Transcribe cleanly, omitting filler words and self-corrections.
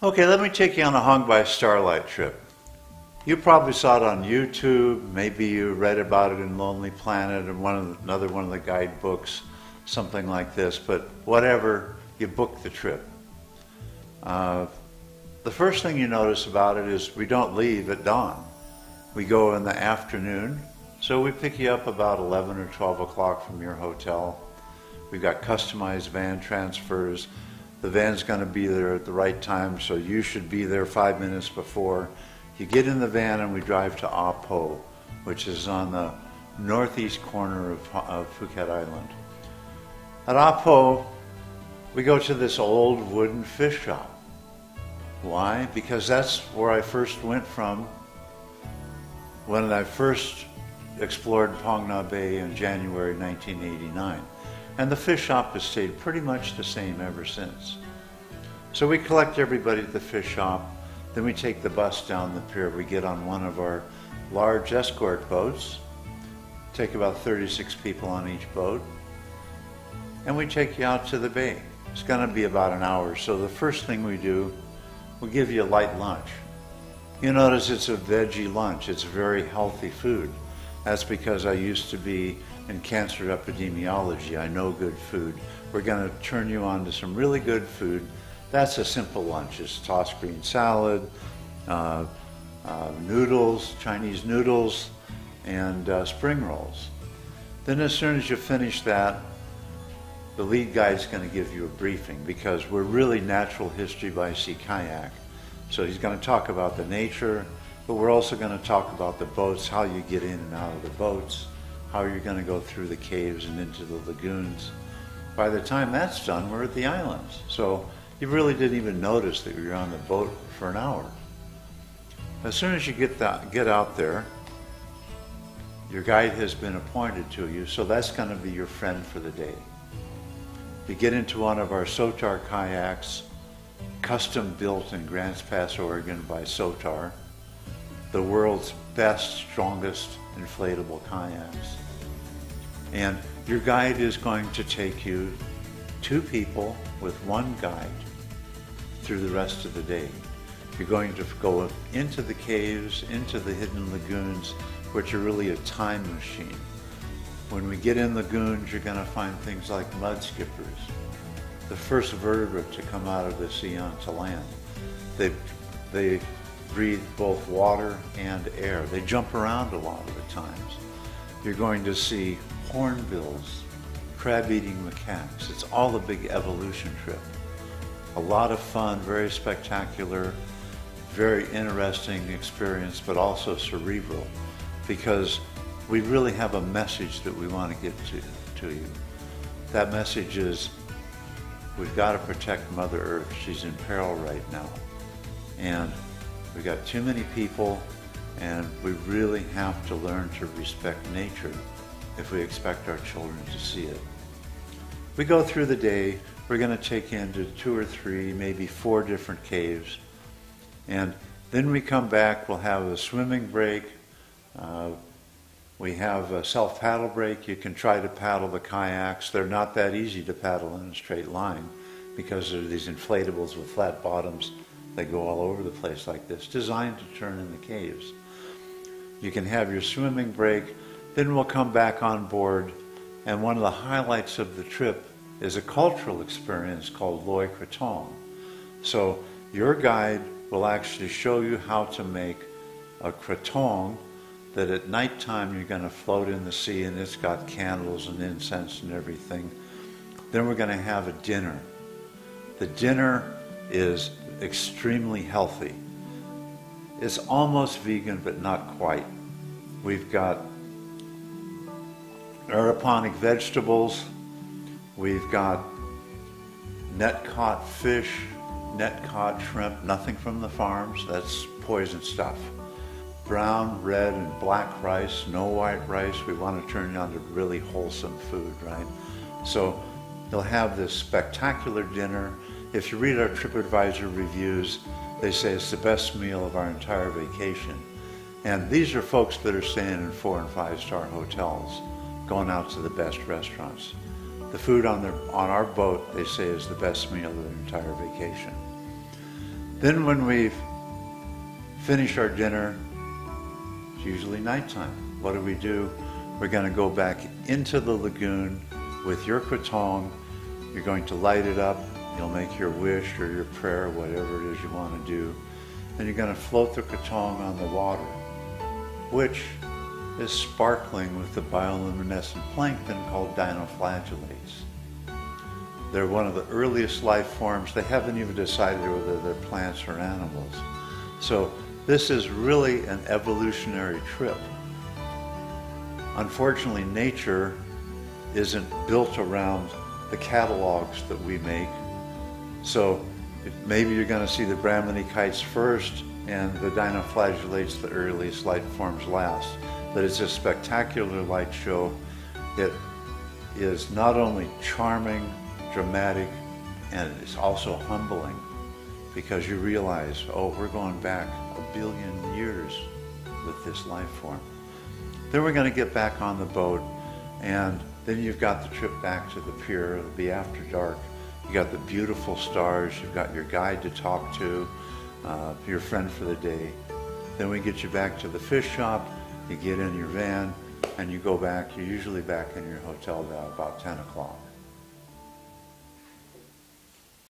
Okay, let me take you on a Hung by Starlight trip. You probably saw it on YouTube, maybe you read about it in Lonely Planet or another one of the guidebooks, something like this, but whatever, you book the trip. The first thing you notice about it is we don't leave at dawn. We go in the afternoon, so we pick you up about 11 or 12 o'clock from your hotel. We've got customized van transfers. The van's going to be there at the right time, so you should be there 5 minutes before. You get in the van and we drive to Ah Po, which is on the northeast corner of Phuket Island. At Ah Po, we go to this old wooden fish shop. Why? Because that's where I first went from when I first explored Phang Nga Bay in January 1989. And the fish shop has stayed pretty much the same ever since. So we collect everybody at the fish shop, then we take the bus down the pier. We get on one of our large escort boats, take about 36 people on each boat, and we take you out to the bay. It's going to be about an hour, so the first thing we do, we'll give you a light lunch. You notice it's a veggie lunch. It's very healthy food. That's because I used to be in cancer epidemiology. I know good food. We're going to turn you on to some really good food. That's a simple lunch. It's tossed green salad, noodles, Chinese noodles, and spring rolls. Then as soon as you finish that, the lead guide's going to give you a briefing because we're really natural history by sea kayak. So he's going to talk about the nature, but we're also going to talk about the boats, how you get in and out of the boats, how you're going to go through the caves and into the lagoons. By the time that's done, we're at the islands. So you really didn't even notice that you were on the boat for an hour. As soon as you get out there, your guide has been appointed to you, so that's going to be your friend for the day. You get into one of our Sotar kayaks, custom built in Grants Pass, Oregon by Sotar, the world's best, strongest inflatable kayaks. And your guide is going to take you, two people with one guide, through the rest of the day. You're going to go into the caves, into the hidden lagoons, which are really a time machine. When we get in lagoons, you're going to find things like mud skippers, the first vertebrate to come out of the sea onto land. They breathe both water and air. They jump around a lot of the times. You're going to see hornbills, crab-eating macaques. It's all a big evolution trip. A lot of fun, very spectacular, very interesting experience, but also cerebral, because we really have a message that we want to get to you. That message is, we've got to protect Mother Earth. She's in peril right now. And we've got too many people, and we really have to learn to respect nature if we expect our children to see it. We go through the day. We're going to take you into 2 or 3, maybe 4 different caves. And then we come back, we'll have a swimming break. We have a self-paddle break. You can try to paddle the kayaks. They're not that easy to paddle in a straight line because they're these inflatables with flat bottoms. They go all over the place like this, designed to turn in the caves. You can have your swimming break. Then we'll come back on board, and one of the highlights of the trip is a cultural experience called Loy Krathong. So your guide will actually show you how to make a krathong that at nighttime you're going to float in the sea, and it's got candles and incense and everything. Then we're going to have a dinner. The dinner is extremely healthy. It's almost vegan, but not quite. We've got aeroponic vegetables. We've got net-caught fish, net-caught shrimp, nothing from the farms. That's poison stuff. Brown, red, and black rice, no white rice. We want to turn you on to really wholesome food, right? So you'll have this spectacular dinner. If you read our TripAdvisor reviews, they say it's the best meal of our entire vacation. And these are folks that are staying in 4- and 5-star hotels, going out to the best restaurants. The food on our boat, they say, is the best meal of their entire vacation. Then when we've finished our dinner, it's usually nighttime. What do? We're going to go back into the lagoon with your kratom. You're going to light it up. You'll make your wish or your prayer, whatever it is you want to do. And you're going to float the kratom on the water, which is sparkling with the bioluminescent plankton called dinoflagellates. They're one of the earliest life forms. They haven't even decided whether they're plants or animals. So this is really an evolutionary trip. Unfortunately, nature isn't built around the catalogs that we make. So maybe you're going to see the Brahminikites first and the dinoflagellates, the earliest life forms, last. But it's a spectacular light show. It is not only charming, dramatic, and it's also humbling, because you realize, oh, we're going back 1 billion years with this life form. Then we're going to get back on the boat, and then you've got the trip back to the pier. It'll be after dark. You got the beautiful stars. You've got your guide to talk to, your friend for the day. Then we get you back to the fish shop. You get in your van, and you go back. You're usually back in your hotel by about 10 o'clock.